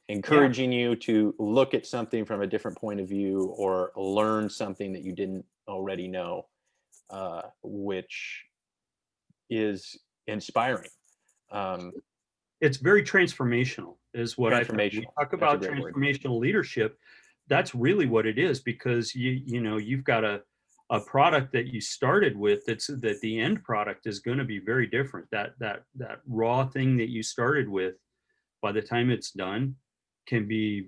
Yeah. encouraging you to look at something from a different point of view or learn something that you didn't already know, which is inspiring. Um, It's very transformational is what I found. We Transformational. talk That's a about great word. transformational leadership. That's really what it is because you've got a product that you started with that the end product is going to be very different. That raw thing that you started with by the time it's done can be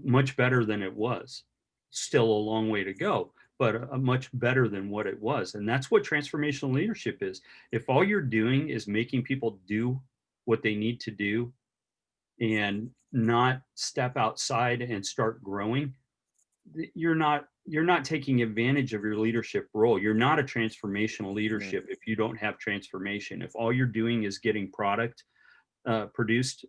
much better than it was. Still a long way to go, but much better than what it was. And that's what transformational leadership is. If all you're doing is making people do what they need to do and not step outside and start growing, you're not taking advantage of your leadership role. You're not a transformational Mm. leadership if you don't have transformation. If all you're doing is getting product produced.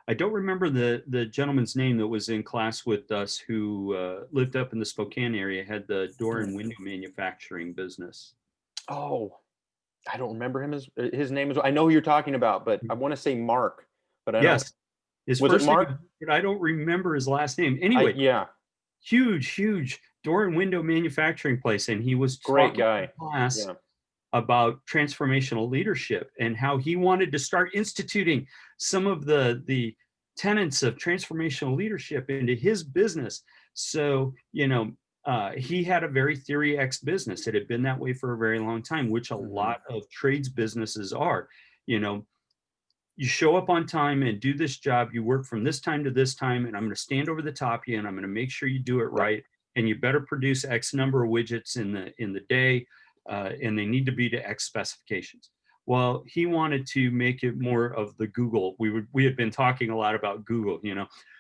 I don't remember the gentleman's name that was in class with us who lived up in the Spokane area, had the door and Mm. window manufacturing business. Oh, I don't remember his name is. I know who you're talking about, but I want to say Mark, but I don't. Yes, his Was it first name, Mark? but I don't remember his last name. I Anyway, Yeah, huge door and window manufacturing place, and he was great talking in guy. class Yeah. about transformational leadership and how he wanted to start instituting some of the tenets of transformational leadership into his business. So, he had a very Theory X business. It had been that way for a very long time, which a Hmm. lot of trades businesses are. You know, you show up on time and do this job. You work from this time to this time, and I'm going to stand over the top of you, and I'm going to make sure you do it Right. right. And you better produce X number of widgets in the day, and they need to be to X specifications. Well, he wanted to make it more of the Google. We had been talking a lot about Google.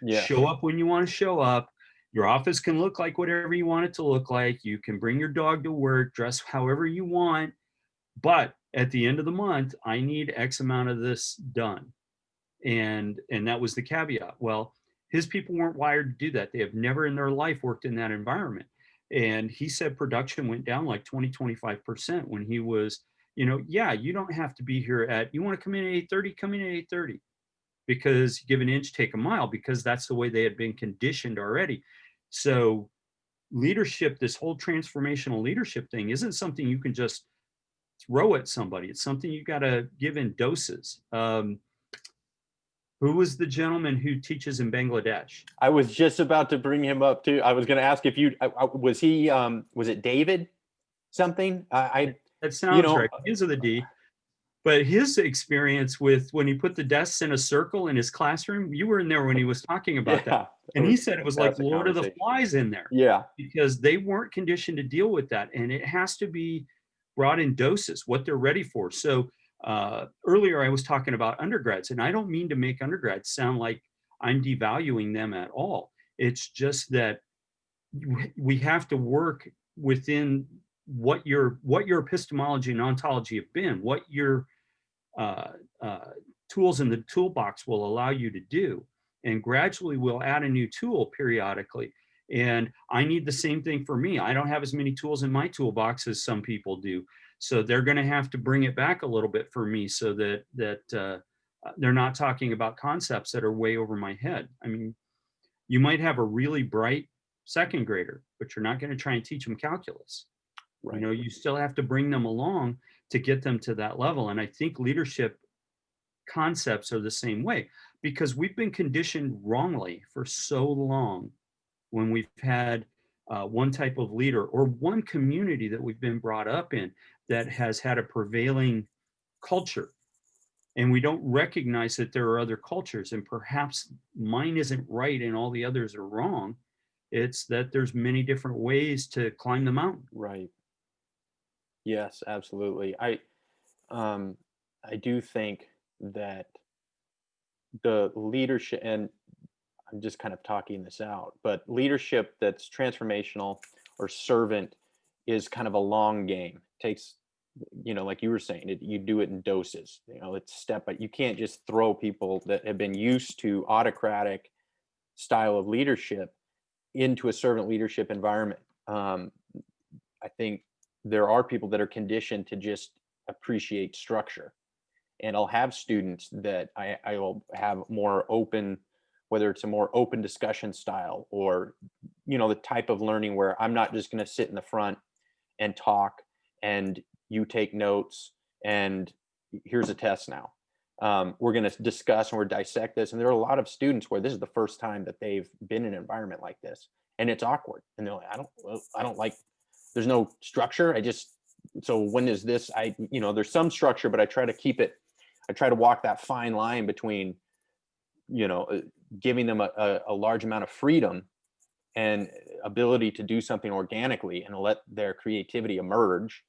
Yes. Show up when you want to show up. Your office can look like whatever you want it to look like. You can bring your dog to work, dress however you want, but at the end of the month, I need X amount of this done. And that was the caveat. Well, his people weren't wired to do that. They have never in their life worked in that environment. And he said production went down like 20-25% when he was, yeah, you don't have to be here at, you want to come in at 8:30, come in at 8:30, because give an inch, take a mile, because that's the way they had been conditioned already. So leadership, this whole transformational leadership thing isn't something you can just throw at somebody. It's something you got to give in doses. Who was the gentleman who teaches in Bangladesh? I was just about to bring him up too. I was going to ask if was he, was it David something? That You sounds know, right. Begins with a D. But his experience with when he put the desks in a circle in his classroom, you were in there when he was talking about that. yeah, it And he was said it was like fantastic Lord of the conversation. Flies in there Yeah. because they weren't conditioned to deal with that. And it has to be brought in doses, what they're ready for. So earlier I was talking about undergrads, and I don't mean to make undergrads sound like I'm devaluing them at all. It's just that we have to work within what your epistemology and ontology have been, what your uh, uh, tools in the toolbox will allow you to do. And gradually we'll add a new tool periodically. And I need the same thing for me. I don't have as many tools in my toolbox as some people do. So they're going to have to bring it back a little bit for me so that they're not talking about concepts that are way over my head. I mean, you might have a really bright second grader, but you're not going to try and teach them calculus. Right. You still have to bring them along to get them to that level. And I think leadership concepts are the same way because we've been conditioned wrongly for so long when we've had one type of leader or one community that we've been brought up in that has had a prevailing culture. And we don't recognize that there are other cultures, and perhaps mine isn't right and all the others are wrong. It's that there's many different ways to climb the mountain. Right. Yes, absolutely. Um I do think that the leadership, and I'm just kind of talking this out, but leadership that's transformational or servant is kind of a long game. Takes, like you were saying, you do it in doses. It's step, but you can't just throw people that have been used to autocratic style of leadership into a servant leadership environment. I think there are people that are conditioned to just appreciate structure, And I'll have students that I will have more open, whether it's a more open discussion style, or, the type of learning where I'm not just going to sit in the front and talk and you take notes and here's a test now. We're going to discuss and we're dissect this. And there are a lot of students where this is the first time that they've been in an environment like this, and it's awkward. And they're like, I don't like, there's no structure. So when is this, there's some structure, but I try to walk that fine line between, giving them a large amount of freedom and ability to do something organically and let their creativity emerge,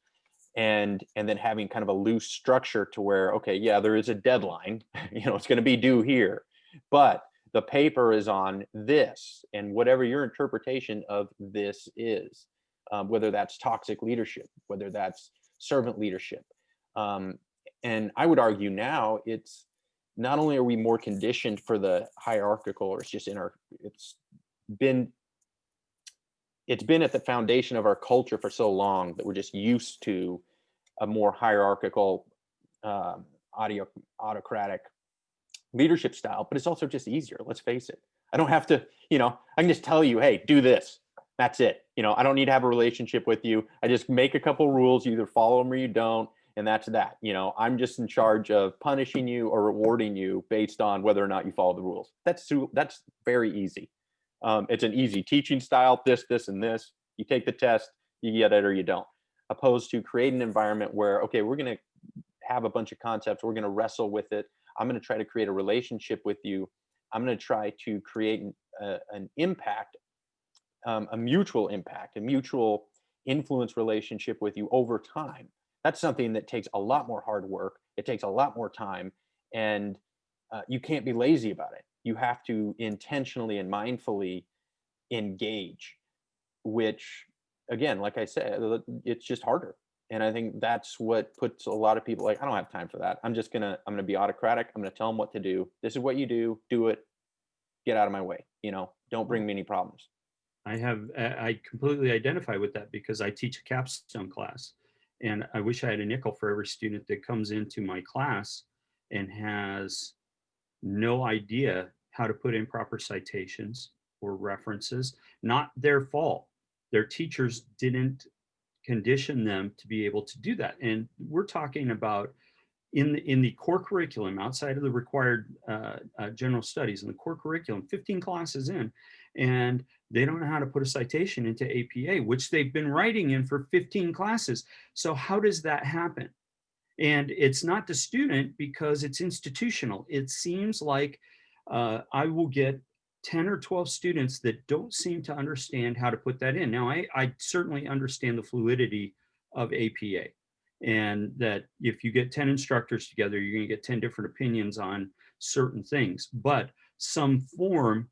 and then having kind of a loose structure to where, okay, yeah, there is a deadline, it's going to be due here, but the paper is on this, and whatever your interpretation of this is, whether that's toxic leadership, whether that's servant leadership. And I would argue now it's not only are we more conditioned for the hierarchical, or it's been at the foundation of our culture for so long that we're just used to a more hierarchical, autocratic leadership style, but it's also just easier. Let's face it. I don't have to, I can just tell you, hey, do this. That's it. I don't need to have a relationship with you. I just make a couple rules. You either follow them or you don't. And that's that. I'm just in charge of punishing you or rewarding you based on whether or not you follow the rules. That's very easy. It's an easy teaching style, this, and this. You take the test, you get it or you don't. Opposed to create an environment where, okay, we're going to have a bunch of concepts. We're going to wrestle with it. I'm going to try to create a relationship with you. I'm going to try to create an impact, a mutual impact, a mutual influence relationship with you over time. That's something that takes a lot more hard work. It takes a lot more time, and you can't be lazy about it. You have to intentionally and mindfully engage, which, again, like I said, it's just harder. And I think that's what puts a lot of people like, I don't have time for that. I'm going to be autocratic. I'm going to tell them what to do. This is what you do it, get out of my way. Don't bring me any problems. I completely identify with that because I teach a capstone class, and I wish I had a nickel for every student that comes into my class and has no idea how to put in proper citations or references. Not their fault. Their teachers didn't condition them to be able to do that. And we're talking about in the core curriculum, outside of the required general studies, in the core curriculum, 15 classes in, and they don't know how to put a citation into APA, which they've been writing in for 15 classes. So how does that happen? And it's not the student because it's institutional. It seems like I will get 10 or 12 students that don't seem to understand how to put that in. Now, I certainly understand the fluidity of APA, and that if you get 10 instructors together, you're going to get 10 different opinions on certain things, but some form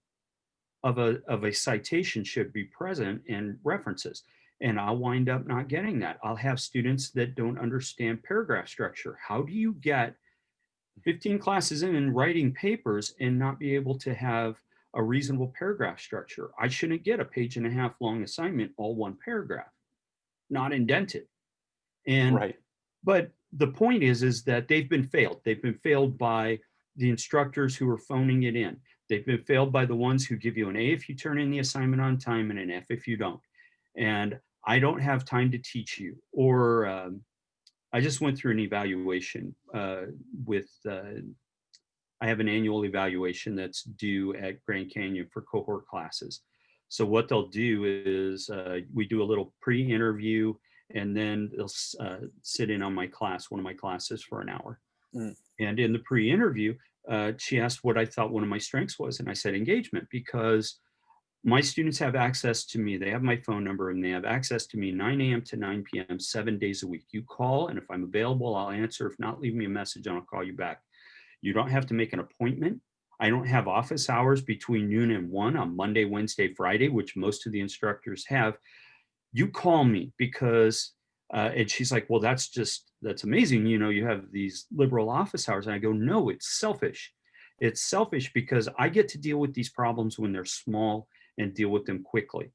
of a citation should be present and references. And I'll wind up not getting that. I'll have students that don't understand paragraph structure. How do you get 15 classes in and writing papers and not be able to have a reasonable paragraph structure? I shouldn't get a 1.5-page long assignment, all one paragraph, not indented. And Right. but the point is that they've been failed. They've been failed by the instructors who are phoning it in. They've been failed by the ones who give you an A if you turn in the assignment on time and an F if you don't. And I don't have time to teach you. Or I just went through an evaluation I have an annual evaluation that's due at Grand Canyon for cohort classes. So what they'll do is we do a little pre-interview, and then they'll sit in on one of my classes for an hour. Mm. And in the pre-interview, she asked what I thought one of my strengths was. And I said engagement, because my students have access to me. They have my phone number and they have access to me 9 a.m. to 9 p.m., 7 days a week. You call, and if I'm available, I'll answer. If not, leave me a message and I'll call you back. You don't have to make an appointment. I don't have office hours between noon and 1 on Monday, Wednesday, Friday, which most of the instructors have. You call me because, and she's like, well, that's amazing. You have these liberal office hours. And I go, no, it's selfish. It's selfish because I get to deal with these problems when they're small and deal with them quickly.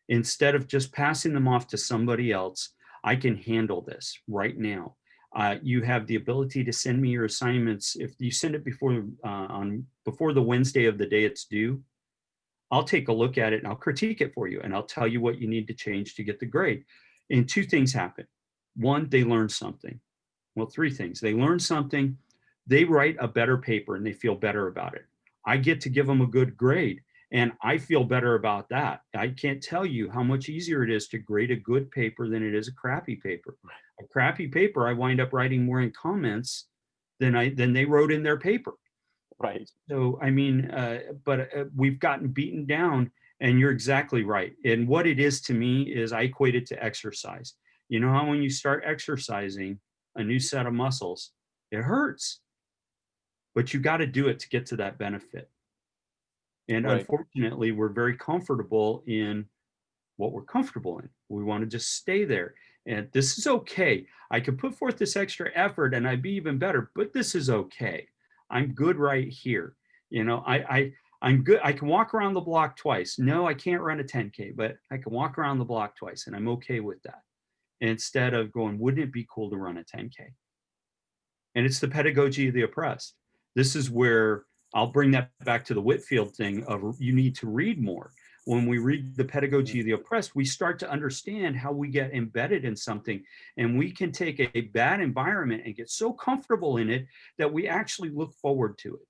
Instead of just passing them off to somebody else, I can handle this right now. You have the ability to send me your assignments. If you send it before the Wednesday of the day it's due, I'll take a look at it and I'll critique it for you and I'll tell you what you need to change to get the grade. And two things happen. One, they learn something. Well, three things. They learn something, they write a better paper and they feel better about it. I get to give them a good grade and I feel better about that. I can't tell you how much easier it is to grade a good paper than it is a crappy paper. A crappy paper, I wind up writing more in comments than they wrote in their paper. Right. So, I mean, but we've gotten beaten down, and you're exactly right. And what it is to me is I equate it to exercise. You know how when you start exercising a new set of muscles, it hurts, but you got to do it to get to that benefit. And Right. unfortunately, we're very comfortable in what we're comfortable in. We want to just stay there. And this is okay. I could put forth this extra effort and I'd be even better, but this is okay. I'm good right here. You know, I'm good. I can walk around the block twice. No, I can't run a 10K, but I can walk around the block twice and I'm okay with that. Instead of going, wouldn't it be cool to run a 10K? And it's the pedagogy of the oppressed. This is where I'll bring that back to the Whitfield thing of you need to read more. When we read the Mm. pedagogy of the oppressed, we start to understand how we get embedded in something, and we can take a bad environment and get so comfortable in it that we actually look forward to it.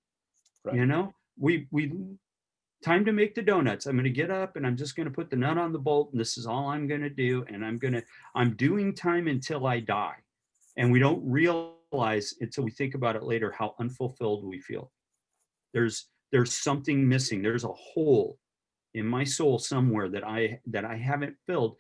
Right. You know, we time to make the donuts. I'm going to get up and I'm just going to put the nut on the bolt, and this is all I'm going to do. And I'm doing time until I die. And we don't realize until we think about it later how unfulfilled we feel. There's something missing. There's a hole in my soul somewhere that I haven't filled.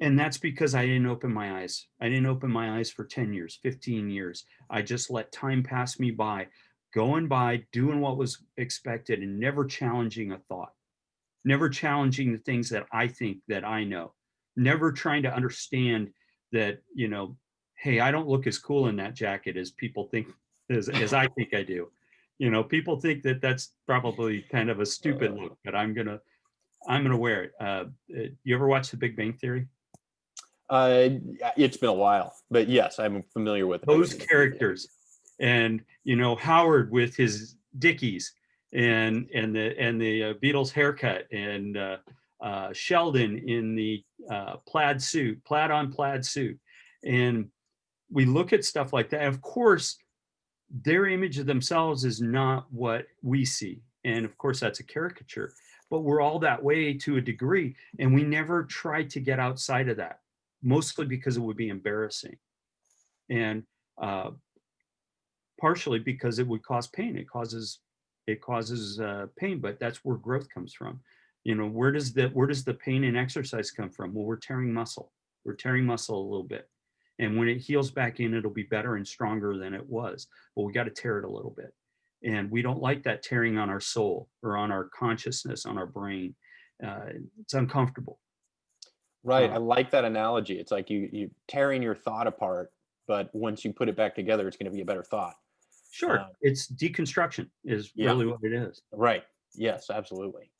And that's because I didn't open my eyes. I didn't open my eyes for 10 years, 15 years. I just let time pass me by, going by, doing what was expected and never challenging a thought, never challenging the things that I think that I know, never trying to understand that, hey, I don't look as cool in that jacket as people think, as I think I do. People think that that's probably kind of a stupid Uh, look, but I'm gonna wear it. You ever watch The Big Bang Theory? yeah, it's been a while, but yes, I'm familiar with Those everything. characters, and Howard with his Dickies, and the Beatles haircut, and Sheldon in the plaid on plaid suit, and we look at stuff like that. Of course, their image of themselves is not what we see, and of course that's a caricature. But we're all that way to a degree, and we never try to get outside of that, mostly because it would be embarrassing. And uh, partially because it would cause pain. It causes pain, but that's where growth comes from. Where does the pain in exercise come from? Well, we're tearing muscle. We're tearing muscle a little bit, and when it heals back in, it'll be better and stronger than it was. But we got to tear it a little bit, and we don't like that tearing on our soul or on our consciousness, on our brain. It's uncomfortable. Right. Uh, I like that analogy. It's like you tearing your thought apart, but once you put it back together, it's going to be a better thought. sure, Um, it's deconstruction is yeah. really what it is. Right. Yes, absolutely.